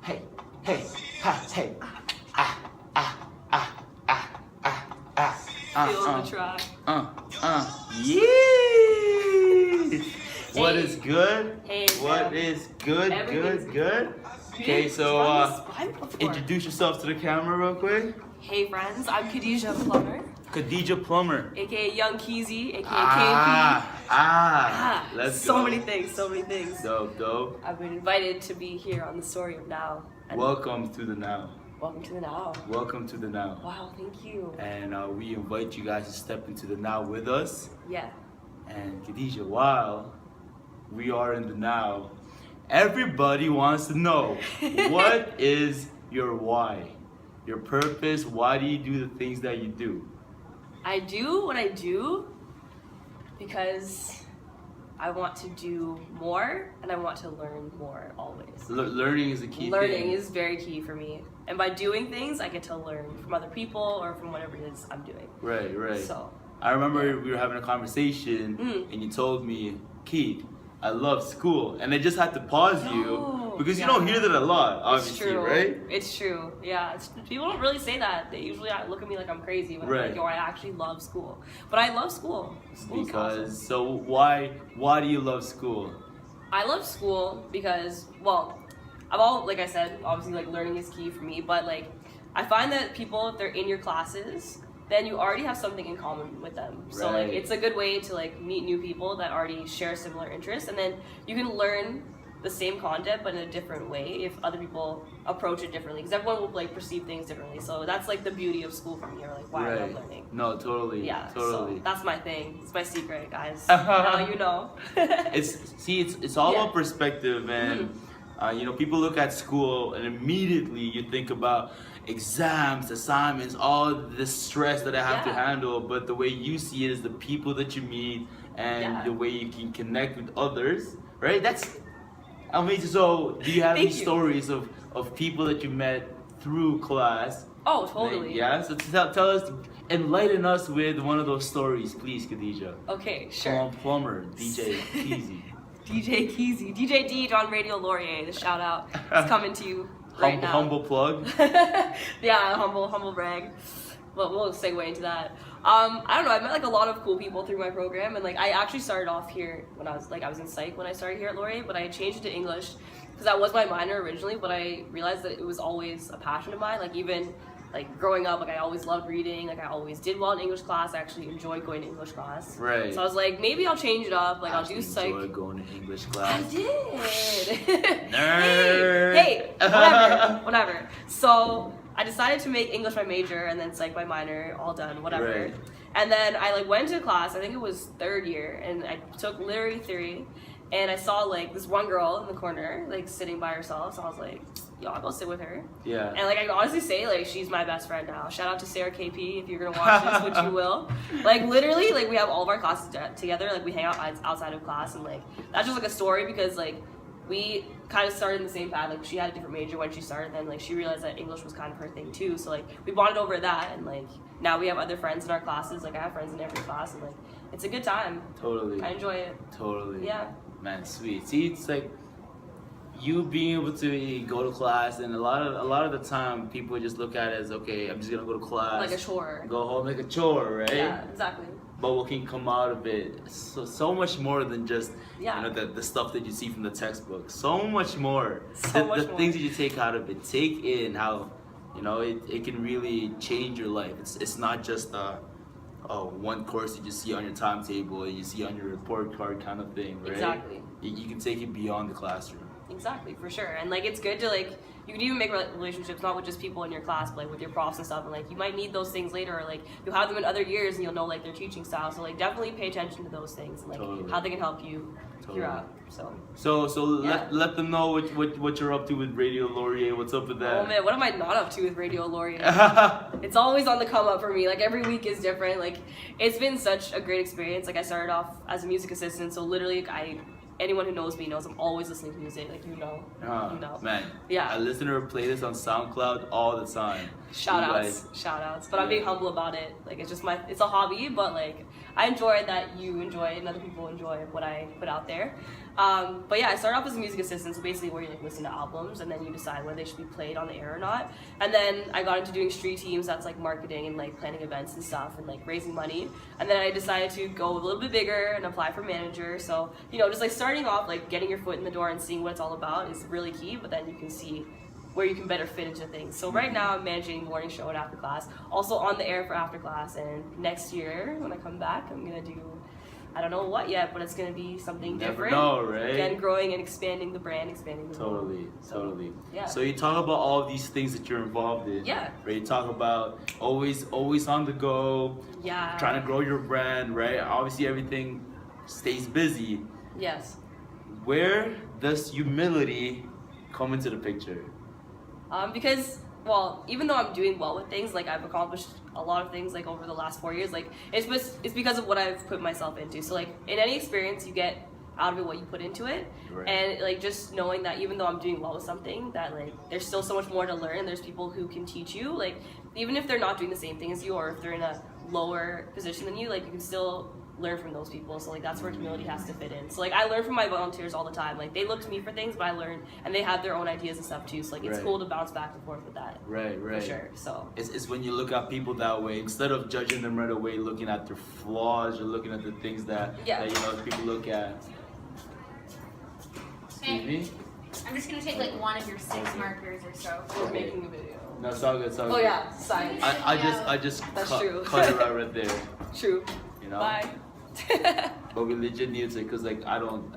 Hey, hey, ha, hey. Ah, ah, ah, ah, ah, ah. Feel the track. Yeah. What Hey. is good? Hey, What fam. is good? Everything's Good. You Okay, didn't so run this by me before. introduce yourself to the camera real quick. Hey friends, I'm Khadijah Plumber, Khadijah Plumber. aka Young Keezy, aka KP. Let's so go. many things, so many things. Dope. I've been invited to be here on the story of Now. And Welcome to the Now. welcome to the Now. Welcome to the Now. Wow, thank you. And we invite you guys to step into the Now with us. Yeah. And Khadijah, while we are in the Now, everybody wants to know, what is your why? Your purpose? Why do you do the things that you do? I do what I do because I want to do more and I want to learn more always. Learning is a key Learning thing. is very key for me. And by doing things, I get to learn from other people or from whatever it is I'm doing. Right. So, I remember we were having a conversation and you told me, Keith, I love school. And I just had to pause you because you don't hear that a lot, obviously, it's true. right? It's true. Yeah. People don't really say that. They usually look at me like I'm crazy when I'm like, yo, I actually love school. But I love school. School's Because, awesome. so why do you love school? I love school because, well, like I said, obviously like learning is key for me, but like I find that people, if they're in your classes, then you already have something in common with them. So like Right. it's a good way to like meet new people that already share similar interests, and then you can learn the same content but in a different way if other people approach it differently, because everyone will like perceive things differently. So that's like the beauty of school for me, or like why I love learning. No, totally. Yeah, Totally. so that's my thing. It's my secret, guys. Now you know. It's all Yeah. about perspective, and people look at school and immediately you think about exams, assignments, all this stress that I have to Yeah. handle. But the way you see it is the people that you meet and Yeah. the way you can connect with others, right? That's amazing. So, do you have any Thank you. stories of people that you met through class? Oh, totally. Yeah. So tell us, enlighten us with one of those stories, please, Khadijah. Okay, sure. Plumber, DJ Keezy. DJ Keezy, DJ Deej on Radio Laurier. The shout out is coming to you right now. Humble plug. Yeah, humble brag. But we'll segue into that. I don't know. I met like a lot of cool people through my program, and like I actually started off here when I was in psych when I started here at Laurier, but I changed it to English because that was my minor originally. But I realized that it was always a passion of mine. Like even like growing up, like I always loved reading. Like I always did well in English class. I actually enjoyed going to English class. Right. So I was like, maybe I'll change it up. Like I'll do psych. Enjoy going to English I class. did. Nerd. Hey, whatever. So I decided to make English my major and then psych my minor. All done, whatever. Right. And then I like went to class. I think it was third year, and I took literary theory. And I saw like this one girl in the corner, like sitting by herself. So I was like, yo, I'll go sit with her. Yeah. And like I can honestly say, like she's my best friend now. Shout out to Sarah KP if you're gonna watch this, which you will. Like literally, like we have all of our classes together. Like we hang out outside of class, and like that's just like a story because like we kind of started in the same path. Like she had a different major when she started, and then like she realized that English was kind of her thing too. So like we bonded over that, and like now we have other friends in our classes. Like I have friends in every class, and like it's a good time. Totally. I enjoy it. Totally. Yeah. Man, sweet. See, it's like you being able to go to class, and a lot of the time people just look at it as, okay, I'm just gonna go to class, Like a chore. go home like a chore, right? Yeah, exactly. But what can come out of it, so much more than just Yeah. the stuff that you see from the textbook. So much more. So much the more. things that you take out of it, take in how it can really change your life. It's not just one course you just see on your timetable and you see on your report card kind of thing, right? Exactly. You can take it beyond the classroom. Exactly, for sure. And like it's good to like you can even make relationships not with just people in your class, but like with your profs and stuff. And like you might need those things later, or like you'll have them in other years and you'll know like their teaching style. So like definitely pay attention to those things and like Totally. how they can help you throughout. So So Yeah. let them know what you're up to with Radio Laurier. What's up with that? oh man, what am I not up to with Radio Laurier? It's always on the come up for me. Like every week is different. Like it's been such a great experience. Like I started off as a music assistant, so literally anyone who knows me knows I'm always listening to music. Like you know. Man, Yeah. I listen to her playlist on SoundCloud all the time. Shout You outs. guys- Shout outs. But I'm Yeah. being humble about it. Like it's just it's a hobby, but like I enjoy that you enjoy it and other people enjoy what I put out there. But yeah, I started off as a music assistant, so basically where you like listen to albums and then you decide whether they should be played on the air or not. And then I got into doing street teams, that's like marketing and like planning events and stuff and like raising money. And then I decided to go a little bit bigger and apply for manager. So, you know, just like starting off, like getting your foot in the door and seeing what it's all about is really key, but then you can see where you can better fit into things. So right now I'm managing the morning show at after class, also on the air for after class, and next year when I come back I'm gonna do, I don't know what yet, but it's gonna be something Never different. know, right? Again, growing and expanding the brand, expanding the Totally, So, totally. yeah. So you talk about all these things that you're involved in. Yeah. Right. You talk about always on the go, Yeah. trying to grow your brand. Right. Obviously, everything stays busy. Yes. Where does humility come into the picture? Because, well, even though I'm doing well with things, like I've accomplished a lot of things like over the last 4 years, like it's because of what I've put myself into. So like in any experience you get out of it what you put into it. Right. And like just knowing that even though I'm doing well with something, that like there's still so much more to learn. There's people who can teach you, like even if they're not doing the same thing as you or if they're in a lower position than you, like you can still learn from those people. So like that's where humility has to fit in. So like I learn from my volunteers all the time. Like they look to me for things, but I learn, and they have their own ideas and stuff too. So like it's Right. cool to bounce back and forth with that. Right. For sure. So It's when you look at people that way, instead of judging them right away, looking at their flaws, you're looking at the things that, Yeah. that you know people look at. Excuse me? I'm just gonna take like one of your 6 markers or so. we're making a video. No, it's all good. It's all Oh good. yeah, science. I just That's cut, true. cut it right there. True. You know. Bye. But we legit need to, cause like I don't